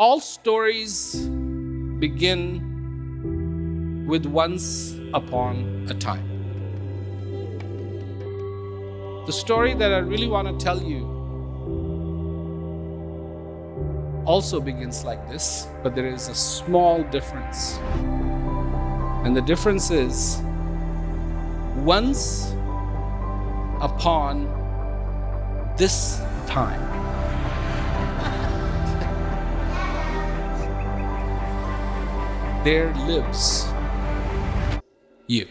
All stories begin with once upon a time. The story that I really want to tell you also begins like this, but there is a small difference. And the difference is once upon this time. There lives you.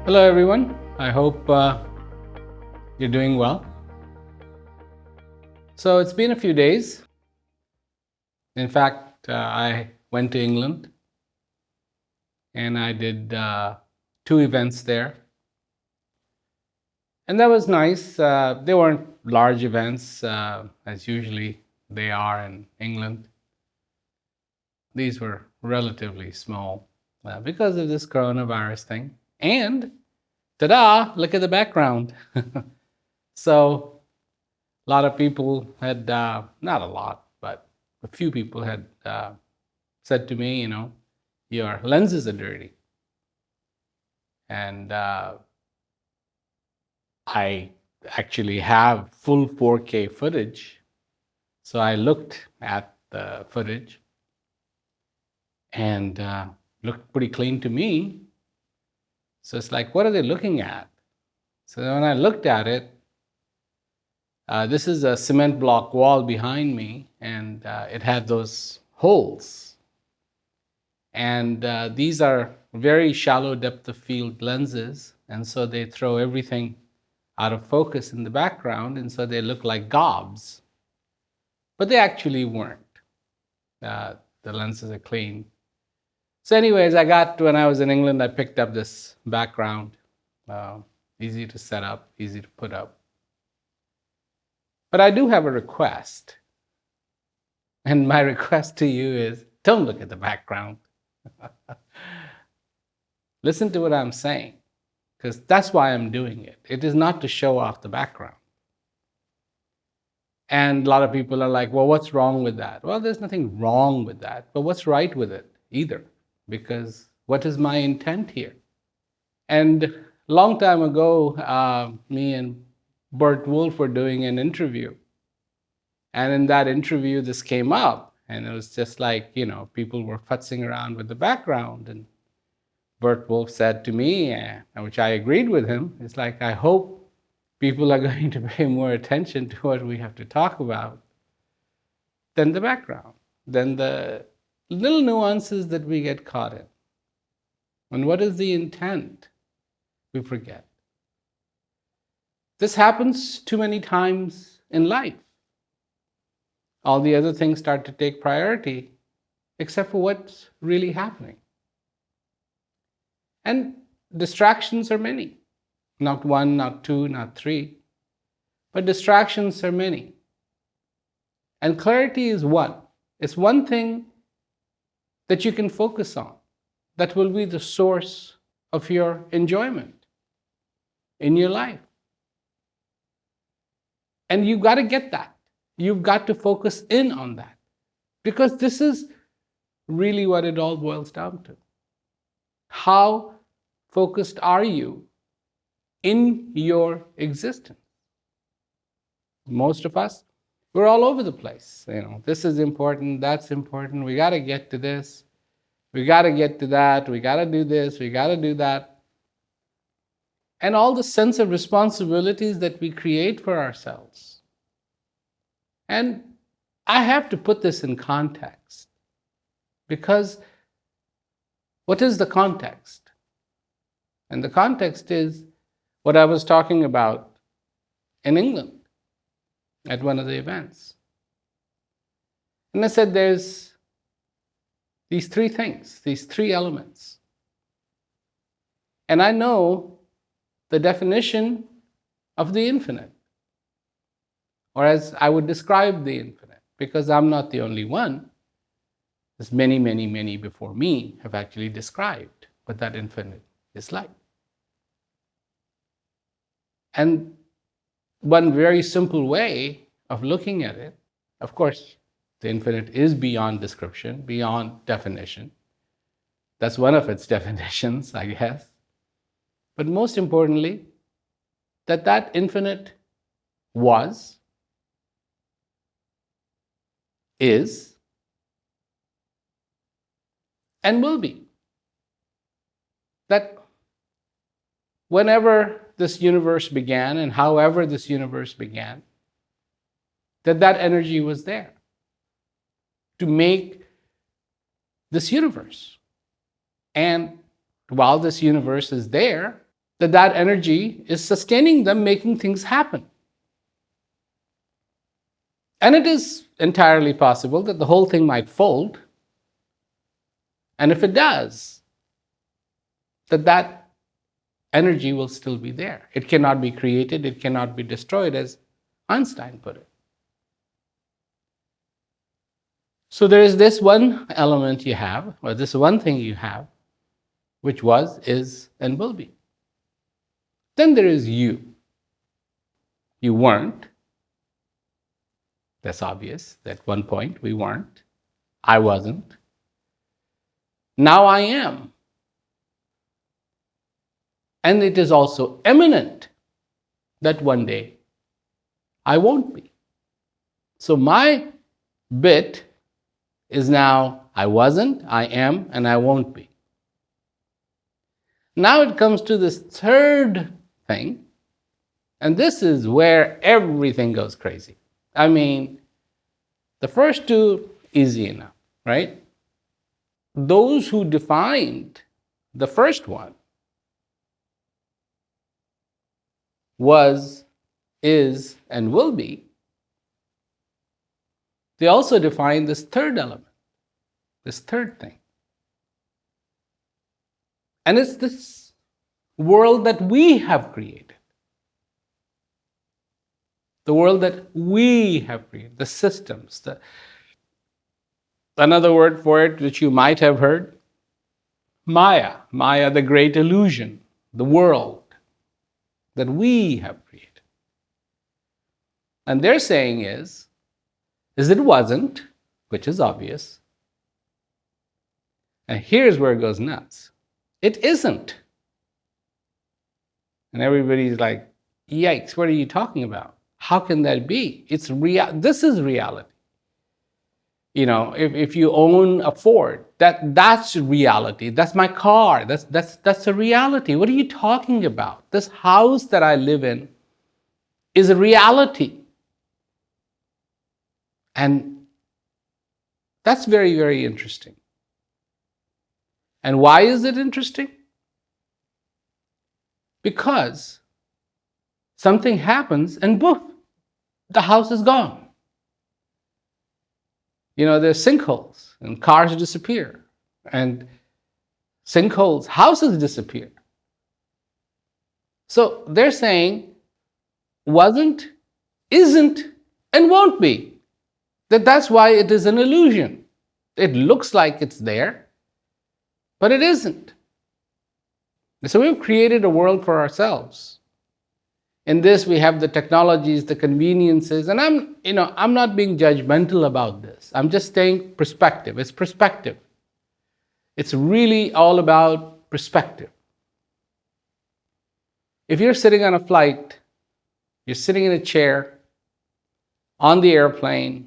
Hello everyone, I hope you're doing well. So it's been a few days. In fact, I went to England and I did 2 events there. And that was nice. They weren't large events as usually they are in England. These were relatively small because of this coronavirus thing. And ta-da, look at the background. So a lot of people had, not a lot, but a few people had said to me, your lenses are dirty. And I actually have full 4K footage. So I looked at the footage and looked pretty clean to me. So it's like, what are they looking at? So when I looked at it, this is a cement block wall behind me, and it had those holes. And these are very shallow depth of field lenses, and so they throw everything out of focus in the background, and so they look like gobs. But they actually weren't. The lenses are clean. So anyways, when I was in England, I picked up this background. Easy to set up, easy to put up. But I do have a request. And my request to you is, don't look at the background. Listen to what I'm saying, because that's why I'm doing it. It is not to show off the background. And a lot of people are like, well, what's wrong with that? Well, there's nothing wrong with that, but what's right with it either? Because what is my intent here? And a long time ago, me and Bert Wolf were doing an interview. And in that interview, this came up. And it was just like, people were futzing around with the background. And Bert Wolf said to me, which I agreed with him, it's like, I hope people are going to pay more attention to what we have to talk about than the background, than the little nuances that we get caught in. And what is the intent? We forget. This happens too many times in life. All the other things start to take priority, except for what's really happening. And distractions are many. Not 1, not 2, not 3. But distractions are many. And clarity is one. It's one thing that you can focus on that will be the source of your enjoyment in your life. And you've got to get that. You've got to focus in on that. Because this is really what it all boils down to. How focused are you in your existence? Most of us, we're all over the place. This is important, that's important, we got to get to this, we got to get to that, we got to do this, we got to do that. And all the sense of responsibilities that we create for ourselves. And I have to put this in context, because what is the context? And the context is what I was talking about in England at one of the events. And I said there's these 3 things, these 3 elements. And I know the definition of the infinite, or as I would describe the infinite, because I'm not the only one. There's many, many, many before me have actually described what that infinite is light. And one very simple way of looking at it, of course, the infinite is beyond description, beyond definition. That's one of its definitions, I guess. But most importantly, that infinite was, is, and will be. That whenever this universe began and however this universe began, that energy was there to make this universe. And while this universe is there, that energy is sustaining them, making things happen. And it is entirely possible that the whole thing might fold. And if it does, that energy will still be there. It cannot be created, it cannot be destroyed, as Einstein put it. So there is this one element you have, or this one thing you have, which was, is, and will be. Then there is you. You weren't. That's obvious. At one point we weren't. I wasn't. Now I am. And it is also imminent that one day I won't be. So my bit is now I wasn't, I am, and I won't be. Now it comes to this third thing, and this is where everything goes crazy. I mean, the first two, easy enough, right? Those who defined the first one, was, is, and will be, they also define this third element, this third thing. And it's this world that we have created. The world that we have created, the systems. Another word for it, which you might have heard, Maya. Maya, the great illusion, the world that we have created. And their saying is it wasn't, which is obvious. And here's where it goes nuts. It isn't. And everybody's like, yikes, what are you talking about? How can that be? It's real. This is reality. You know, if you own a Ford, that's reality. That's my car. That's a reality. What are you talking about? This house that I live in is a reality. And that's very, very interesting. And why is it interesting? Because something happens and poof, the house is gone. You know, there's sinkholes and cars disappear, and sinkholes, houses disappear. So they're saying wasn't, isn't, and won't be. That's why it is an illusion. It looks like it's there, but it isn't. So we've created a world for ourselves. In this, we have the technologies, the conveniences, and I'm not being judgmental about this. I'm just saying perspective. It's perspective. It's really all about perspective. If you're sitting on a flight, you're sitting in a chair on the airplane,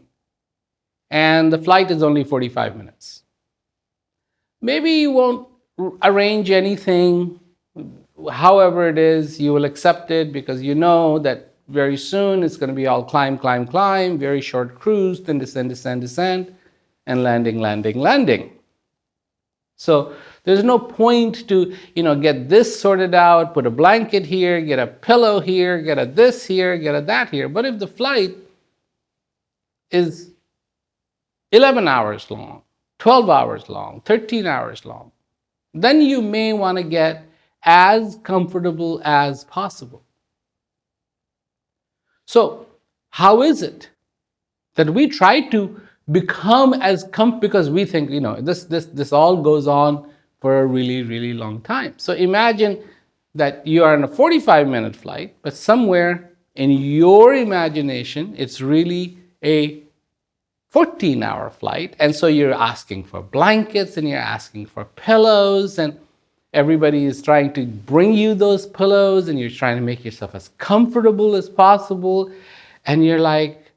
and the flight is only 45 minutes. Maybe you won't arrange anything. However it is, you will accept it because you know that very soon it's going to be all climb, climb, climb, very short cruise, then descend, descend, descend, and landing, landing, landing. So there's no point to, get this sorted out, put a blanket here, get a pillow here, get a this here, get a that here. But if the flight is 11 hours long, 12 hours long, 13 hours long, then you may want to get as comfortable as possible. So, how is it that we try to become as because we think, this all goes on for a really, really long time. So imagine that you are on a 45-minute flight, but somewhere in your imagination, it's really a 14-hour flight. And so you're asking for blankets and you're asking for pillows, and everybody is trying to bring you those pillows, and you're trying to make yourself as comfortable as possible. And you're like,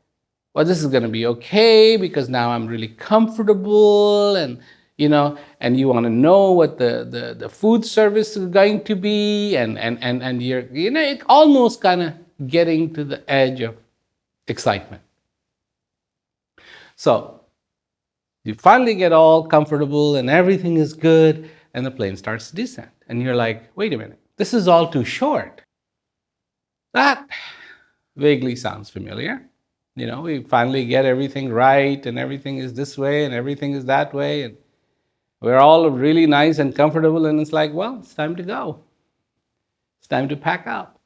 well, this is going to be okay because now I'm really comfortable, and and you want to know what the food service is going to be, and you're it almost kind of getting to the edge of excitement. So you finally get all comfortable and everything is good, and the plane starts to descend. And you're like, wait a minute, this is all too short. That vaguely sounds familiar. We finally get everything right, and everything is this way, and everything is that way, and we're all really nice and comfortable, and it's like, well, it's time to go. It's time to pack up.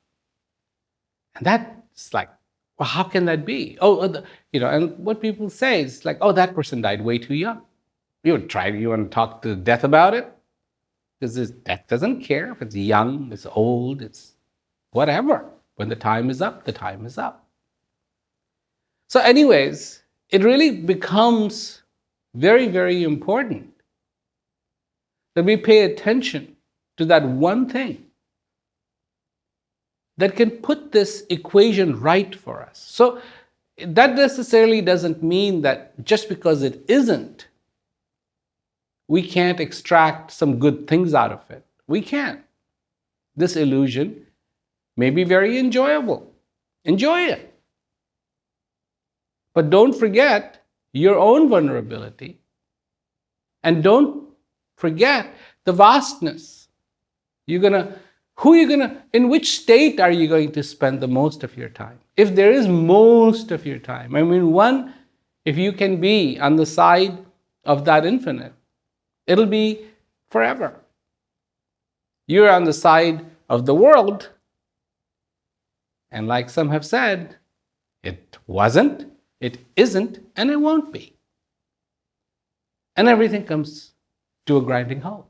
And that's like, well, how can that be? And what people say is like, oh, that person died way too young. You want to talk to death about it? Because death doesn't care if it's young, it's old, it's whatever. When the time is up, the time is up. So anyways, it really becomes very, very important that we pay attention to that one thing that can put this equation right for us. So that necessarily doesn't mean that just because it isn't, we can't extract some good things out of it. We can. This illusion may be very enjoyable. Enjoy it. But don't forget your own vulnerability, and don't forget the vastness. In which state are you going to spend the most of your time? If there is most of your time, if you can be on the side of that infinite, it'll be forever. You're on the side of the world, and like some have said, it wasn't, it isn't, and it won't be. And everything comes to a grinding halt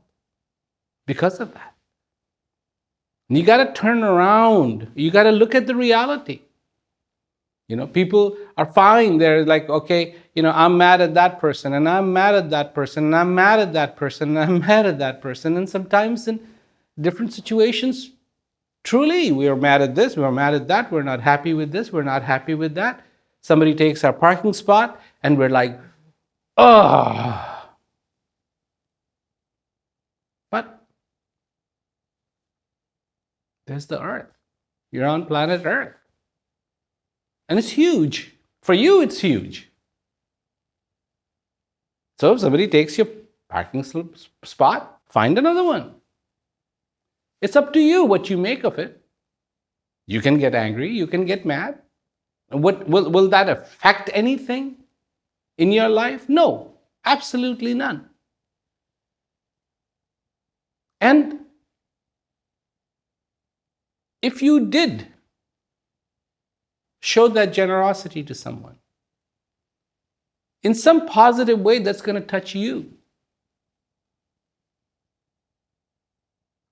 because of that. And you got to turn around. You got to look at the reality. People are fine. They're like, okay, I'm mad at that person, and I'm mad at that person, and I'm mad at that person, and I'm mad at that person. And sometimes in different situations, truly, we are mad at this, we're mad at that, we're not happy with this, we're not happy with that. Somebody takes our parking spot, and we're like, oh. But there's the earth. You're on planet Earth. And it's huge. For you, it's huge. So if somebody takes your parking spot, find another one. It's up to you what you make of it. You can get angry, you can get mad. Will that affect anything in your life? No, absolutely none. And if you did show that generosity to someone, in some positive way, that's going to touch you.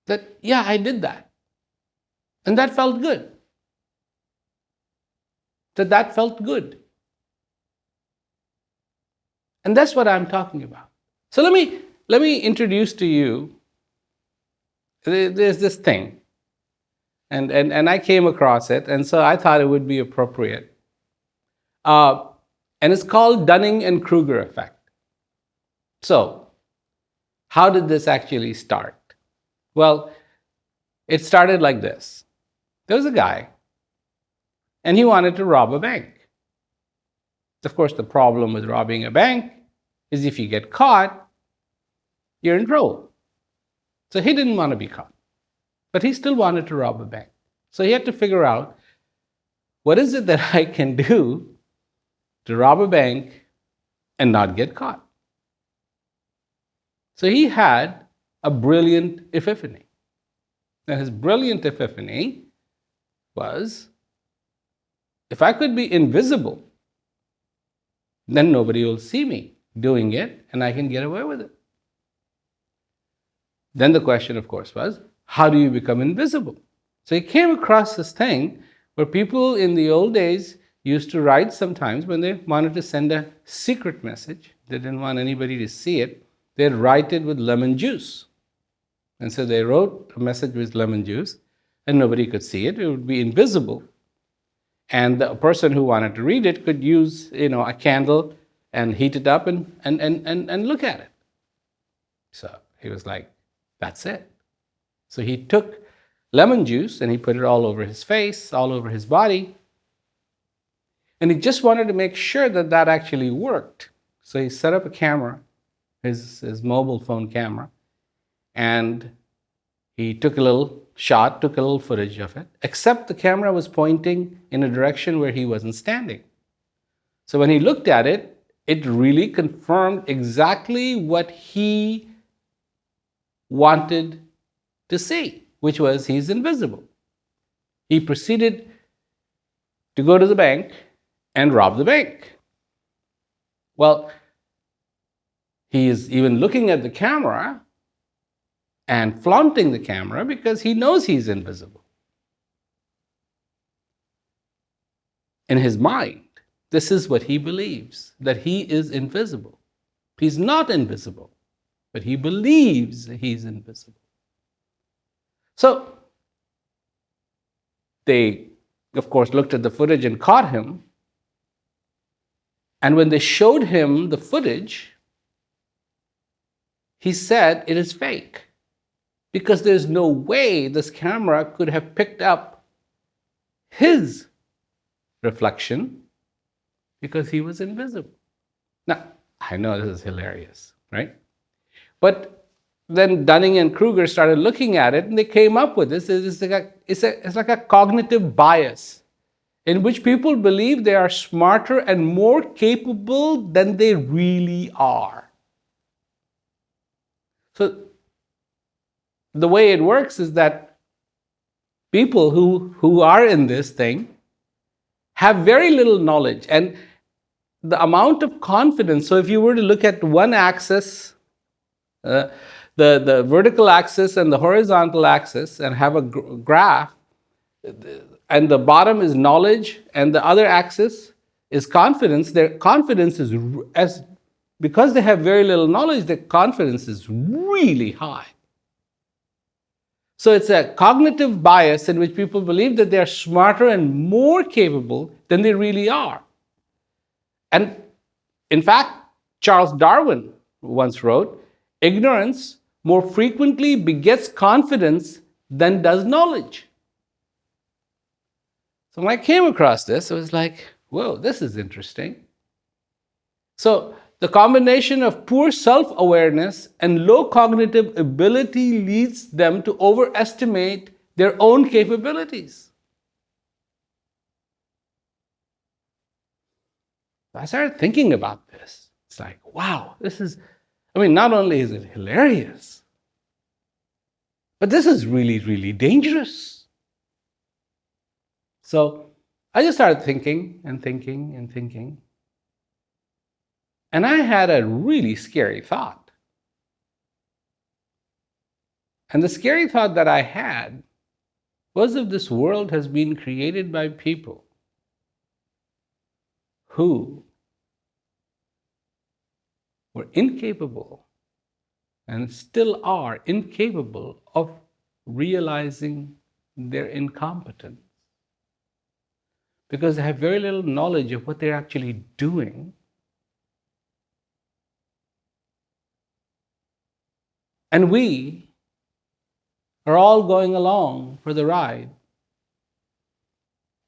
That, yeah, I did that. And that felt good. That felt good. And that's what I'm talking about. So let me introduce to you, there's this thing. And I came across it, and so I thought it would be appropriate. And it's called Dunning and Kruger effect. So, how did this actually start? Well, it started like this. There was a guy, and he wanted to rob a bank. Of course, the problem with robbing a bank is if you get caught, you're in trouble. So he didn't want to be caught, but he still wanted to rob a bank. So he had to figure out, what is it that I can do to rob a bank and not get caught? So he had a brilliant epiphany. Now his brilliant epiphany was, if I could be invisible, then nobody will see me doing it, and I can get away with it. Then the question, of course, was, how do you become invisible? So he came across this thing where people in the old days used to write sometimes when they wanted to send a secret message. They didn't want anybody to see it. They'd write it with lemon juice. And so they wrote a message with lemon juice, and nobody could see it. It would be invisible. And the person who wanted to read it could use, a candle and heat it up and look at it. So he was like, that's it. So he took lemon juice and he put it all over his face, all over his body. And he just wanted to make sure that that actually worked. So he set up a camera, his mobile phone camera, and he took a little shot, took a little footage of it, except the camera was pointing in a direction where he wasn't standing. So when he looked at it, it really confirmed exactly what he wanted to see, which was he's invisible. He proceeded to go to the bank and rob the bank. Well, he is even looking at the camera and flaunting the camera because he knows he's invisible. In his mind, this is what he believes, that he is invisible. He's not invisible, but he believes that he's invisible. So they, of course, looked at the footage and caught him. And when they showed him the footage, he said it is fake, because there's no way this camera could have picked up his reflection because he was invisible. Now, I know this is hilarious, right? But then Dunning and Kruger started looking at it and they came up with this. It's like a cognitive bias in which people believe they are smarter and more capable than they really are. So the way it works is that people who are in this thing have very little knowledge, and the amount of confidence. So if you were to look at one axis, the vertical axis and the horizontal axis, and have a graph, and the bottom is knowledge and the other axis is confidence, their confidence is, because they have very little knowledge, their confidence is really high. So it's a cognitive bias in which people believe that they are smarter and more capable than they really are. And in fact, Charles Darwin once wrote, ignorance more frequently begets confidence than does knowledge. So when I came across this, I was like, whoa, this is interesting. So the combination of poor self-awareness and low cognitive ability leads them to overestimate their own capabilities. I started thinking about this. It's like, wow, not only is it hilarious, but this is really, really dangerous. So I just started thinking and thinking and thinking. And I had a really scary thought. And the scary thought that I had was if this world has been created by people who were incapable and still are incapable of realizing their incompetence because they have very little knowledge of what they're actually doing. And we are all going along for the ride.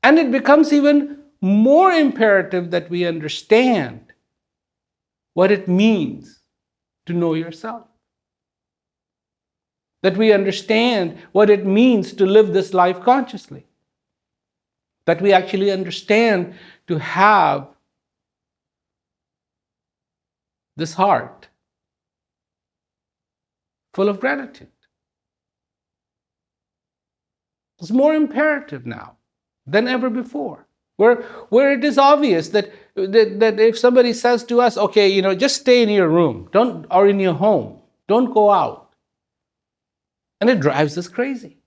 And it becomes even more imperative that we understand what it means to know yourself. That we understand what it means to live this life consciously. That we actually understand to have this heart full of gratitude. It's more imperative now than ever before. Where it is obvious that if somebody says to us, okay, just stay in your room, or in your home, don't go out. And it drives us crazy.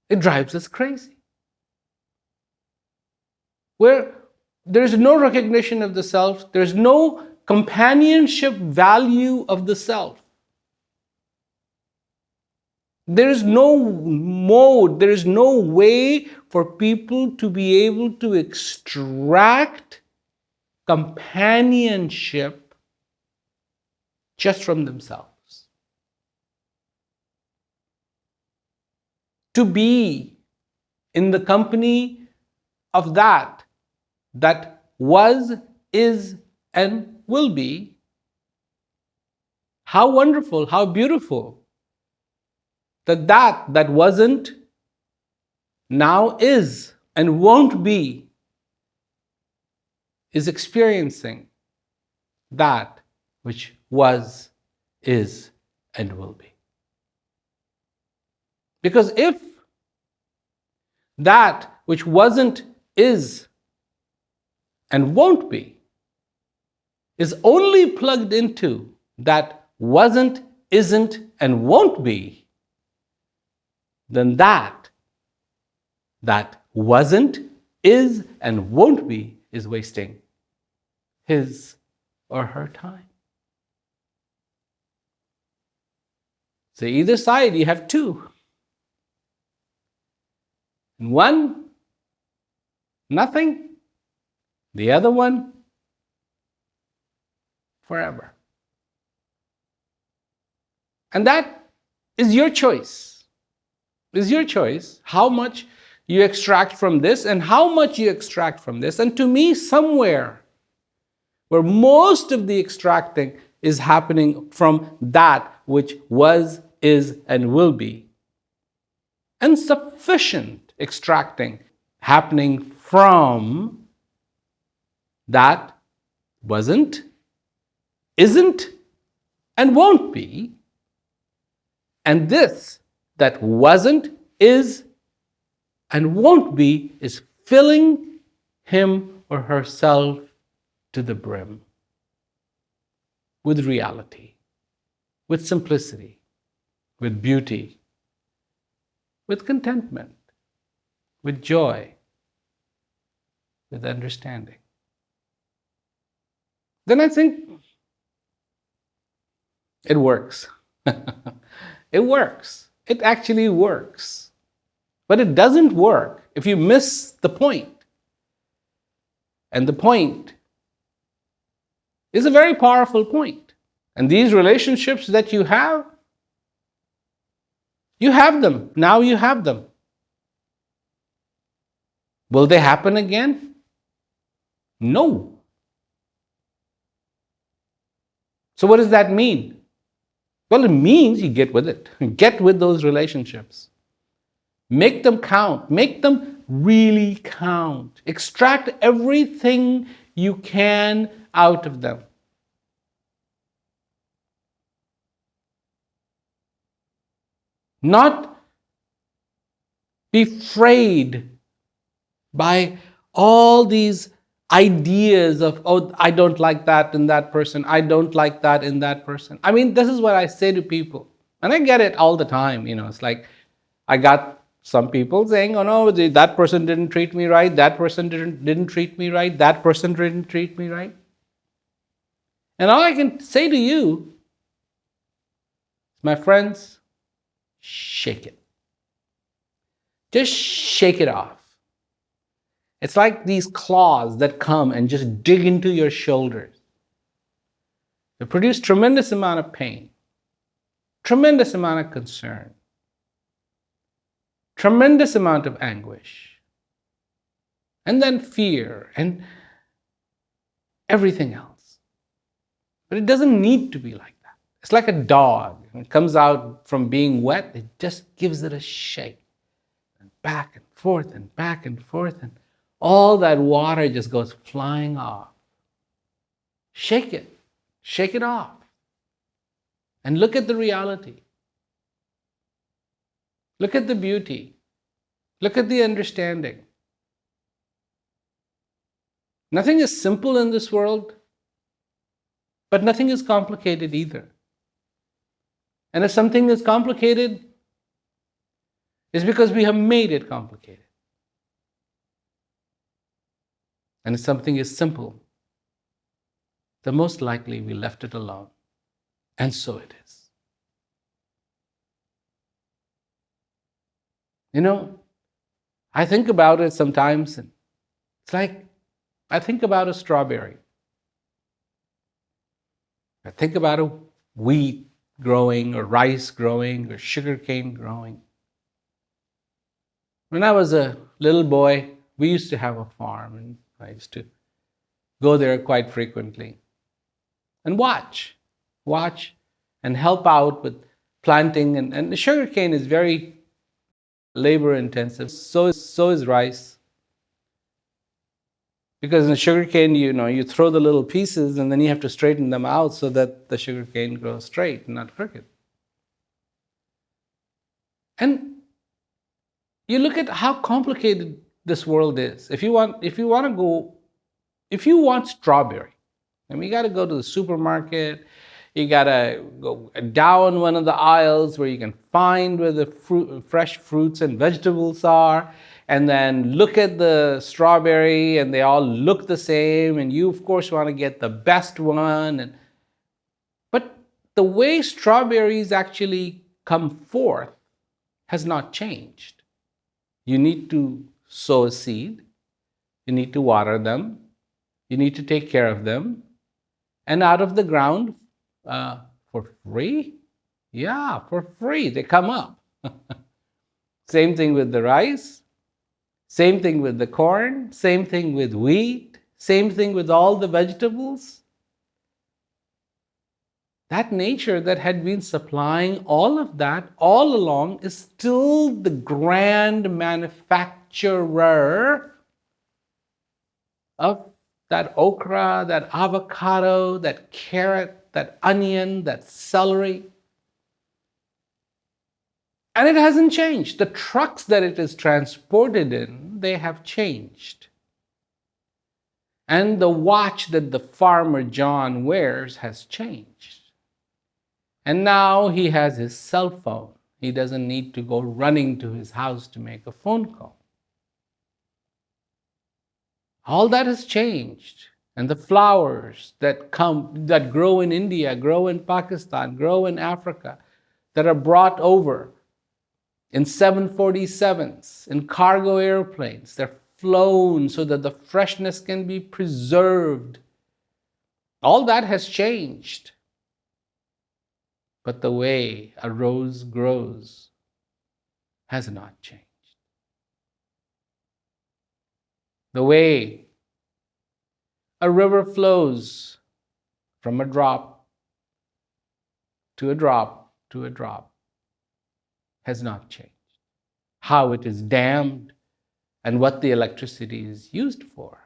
It drives us crazy. Where there's no recognition of the self, there's no companionship value of the self. There is no mode, there is no way for people to be able to extract companionship just from themselves. To be in the company of that was, is, and will be. How wonderful, how beautiful that wasn't, now is, and won't be, is experiencing that which was, is, and will be. Because if that which wasn't, is, and won't be is only plugged into that wasn't, isn't, and won't be, then that wasn't, is, and won't be is wasting his or her time. So either side you have two. And one, nothing. The other one, forever. And that is your choice. Is your choice how much you extract from this and how much you extract from this. And to me, somewhere where most of the extracting is happening from that which was, is, and will be, and sufficient extracting happening from that wasn't, isn't, and won't be, and this that wasn't, is, and won't be is filling him or herself to the brim with reality, with simplicity, with beauty, with contentment, with joy, with understanding. Then I think it works. It works. It actually works. But it doesn't work if you miss the point. And the point is a very powerful point. And these relationships that you have them. Now you have them. Will they happen again? No. So what does that mean? Well, it means you get with it. Get with those relationships. Make them count. Make them really count. Extract everything you can out of them. Not be frayed by all these ideas of, oh, I don't like that in that person. I don't like that in that person. I mean, this is what I say to people. And I get it all the time. It's like I got some people saying, oh no, that person didn't treat me right. That person didn't treat me right. That person didn't treat me right. And all I can say to you, my friends, shake it. Just shake it off. It's like these claws that come and just dig into your shoulders. They produce tremendous amount of pain, tremendous amount of concern, tremendous amount of anguish, and then fear and everything else. But it doesn't need to be like that. It's like a dog. When it comes out from being wet, it just gives it a shake. And back and forth and back and forth. And all that water just goes flying off. Shake it. Shake it off. And look at the reality. Look at the beauty. Look at the understanding. Nothing is simple in this world, but nothing is complicated either. And if something is complicated, is because we have made it complicated. And if something is simple, then most likely we left it alone. And so it is. You know, I think about it sometimes, and it's like I think about a strawberry. I think about a wheat growing, or rice growing, or sugarcane growing. When I was a little boy, we used to have a farm, and I used to go there quite frequently and watch and help out with planting. And the sugarcane is very labor intensive. So is rice. Because in the sugarcane, you throw the little pieces and then you have to straighten them out so that the sugarcane grows straight and not crooked. And you look at how complicated this world is. If you want strawberry, and you got to go to the supermarket, you got to go down one of the aisles where you can find where the fresh fruits and vegetables are, and then look at the strawberry, and they all look the same, and you, of course, want to get the best one. But the way strawberries actually come forth has not changed. You need to sow a seed, you need to water them, you need to take care of them, and out of the ground, for free? Yeah, for free, they come up. Same thing with the rice, same thing with the corn, same thing with wheat, same thing with all the vegetables. That nature that had been supplying all of that all along is still the grand manufacturer of that okra, that avocado, that carrot, that onion, that celery. And it hasn't changed. The trucks that it is transported in, they have changed. And the watch that the farmer John wears has changed. And now he has his cell phone. He doesn't need to go running to his house to make a phone call. All that has changed. And the flowers that grow in India, grow in Pakistan, grow in Africa, that are brought over in 747s, in cargo airplanes, they're flown so that the freshness can be preserved. All that has changed. But the way a rose grows has not changed. The way a river flows from a drop to a drop to a drop has not changed. How it is dammed and what the electricity is used for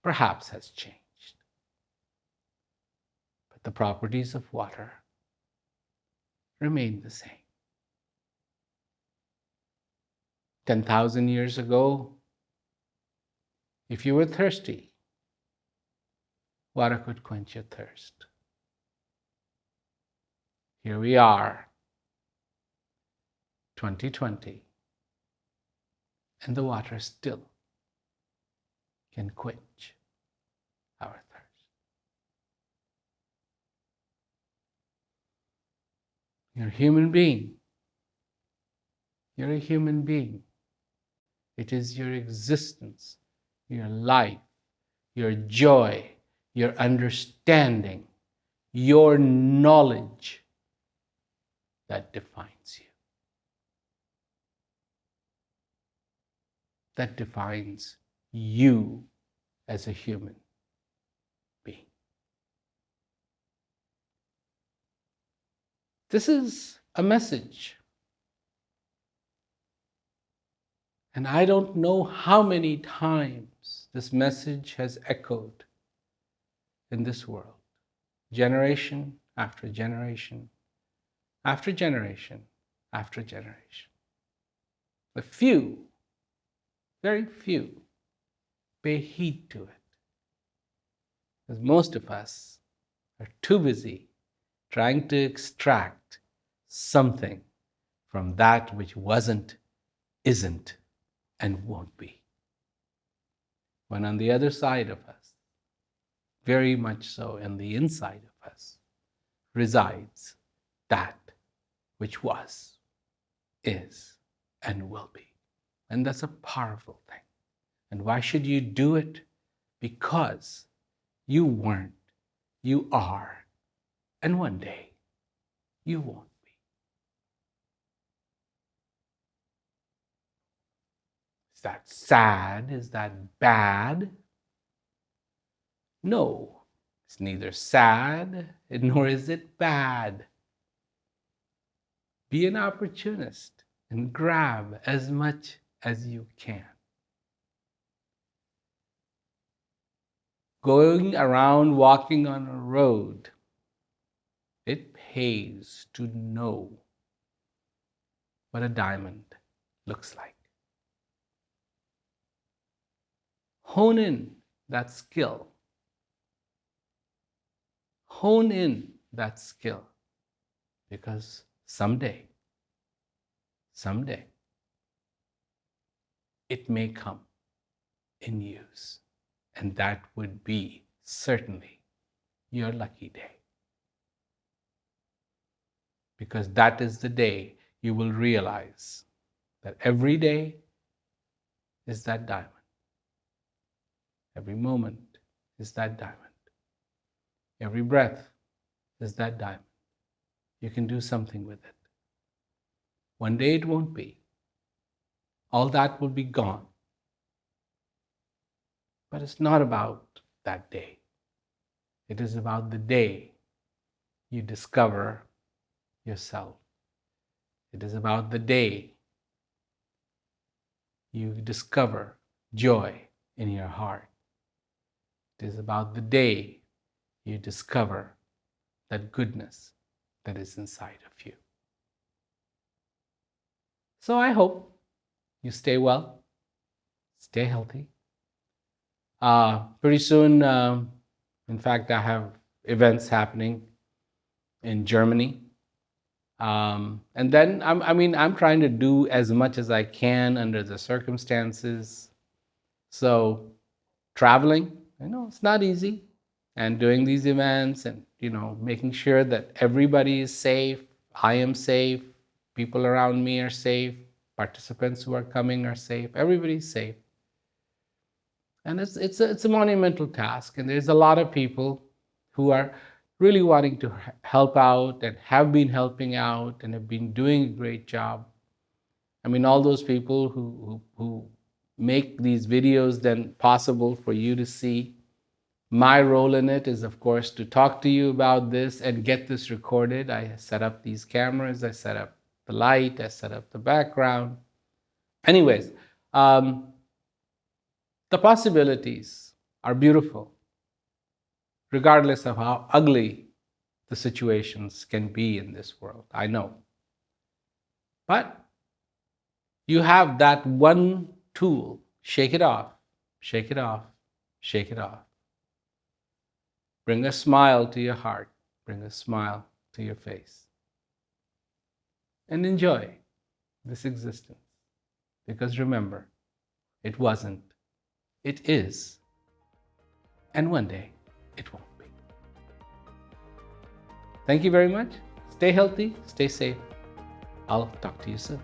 perhaps has changed. But the properties of water remain the same. 10,000 years ago, if you were thirsty, water could quench your thirst. Here we are, 2020, and the water still can quench our thirst. You're a human being. You're a human being. It is your existence, your life, your joy, your understanding, your knowledge that defines you. That defines you as a human being. This is a message. And I don't know how many times this message has echoed in this world, generation after generation, after generation, after generation. A few, very few, pay heed to it. Because most of us are too busy trying to extract something from that which wasn't, isn't, and won't be. When on the other side of us, very much so in the inside of us, resides that which was, is, and will be. And that's a powerful thing. And why should you do it? Because you weren't, you are, and one day you won't be. Is that sad? Is that bad? No, it's neither sad nor is it bad. Be an opportunist and grab as much as you can. Going around walking on a road, it pays to know what a diamond looks like. Hone in that skill. Hone in that skill, because someday, it may come in use, and that would be certainly your lucky day. Because that is the day you will realize that every day is that diamond. Every moment is that diamond. Every breath is that diamond. You can do something with it. One day it won't be. All that will be gone. But it's not about that day. It is about the day you discover yourself. It is about the day you discover joy in your heart. It is about the day you discover that goodness that is inside of you. So I hope you stay well, stay healthy. Pretty soon, in fact, I have events happening in Germany. And then, I'm trying to do as much as I can under the circumstances. So traveling, it's not easy. And doing these events and, making sure that everybody is safe, I am safe, people around me are safe, participants who are coming are safe, everybody's safe. And it's a monumental task. And there's a lot of people who are really wanting to help out and have been helping out and have been doing a great job. All those people who make these videos then possible for you to see. My role in it is, of course, to talk to you about this and get this recorded. I set up these cameras, I set up the light, I set up the background. Anyways, the possibilities are beautiful, regardless of how ugly the situations can be in this world. I know. But you have that one tool. Shake it off, shake it off, shake it off. Bring a smile to your heart. Bring a smile to your face. And enjoy this existence. Because remember, it wasn't, it is, and one day it won't be. Thank you very much. Stay healthy, stay safe. I'll talk to you soon.